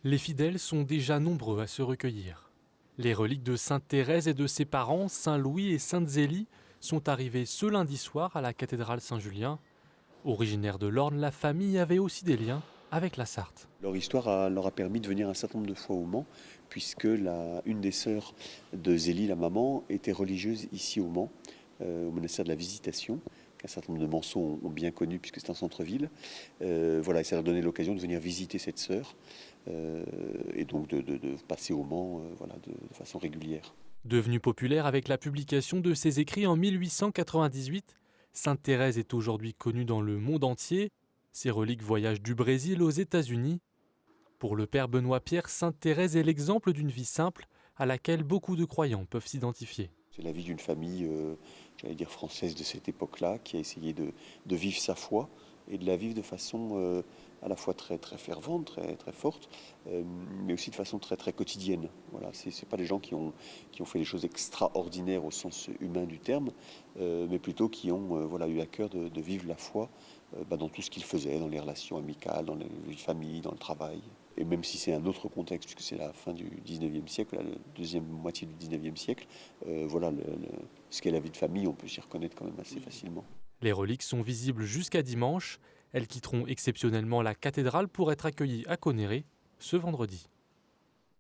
Les fidèles sont déjà nombreux à se recueillir. Les reliques de Sainte Thérèse et de ses parents, Saint Louis et Sainte Zélie, sont arrivées ce lundi soir à la cathédrale Saint-Julien. Originaire de l'Orne, la famille avait aussi des liens avec la Sarthe. Leur histoire leur a permis de venir un certain nombre de fois au Mans, puisque une des sœurs de Zélie, la maman, était religieuse ici au Mans, au monastère de la Visitation, qu'un certain nombre de Manceaux ont bien connu, puisque c'est un centre-ville. Voilà, et ça leur a donné l'occasion de venir visiter cette sœur, et donc de passer au Mans voilà, de façon régulière. Devenue populaire avec la publication de ses écrits en 1898, Sainte Thérèse est aujourd'hui connue dans le monde entier. Ses reliques voyagent du Brésil aux États-Unis. Pour le père Benoît Pierre, Sainte Thérèse est l'exemple d'une vie simple à laquelle beaucoup de croyants peuvent s'identifier. C'est la vie d'une famille, j'allais dire française de cette époque-là, qui a essayé de vivre sa foi et de la vivre de façon à la fois très, très fervente, très, très forte, mais aussi de façon très, très quotidienne. Voilà, c'est pas des gens qui ont fait des choses extraordinaires au sens humain du terme, mais plutôt qui ont voilà, eu à cœur de vivre la foi dans tout ce qu'ils faisaient, dans les relations amicales, dans les familles, dans le travail. Et même si c'est un autre contexte, puisque c'est la fin du 19e siècle, la deuxième moitié du 19e siècle, voilà, ce qu'est la vie de famille, on peut s'y reconnaître quand même assez facilement. Les reliques sont visibles jusqu'à dimanche. Elles quitteront exceptionnellement la cathédrale pour être accueillies à Connerré ce vendredi.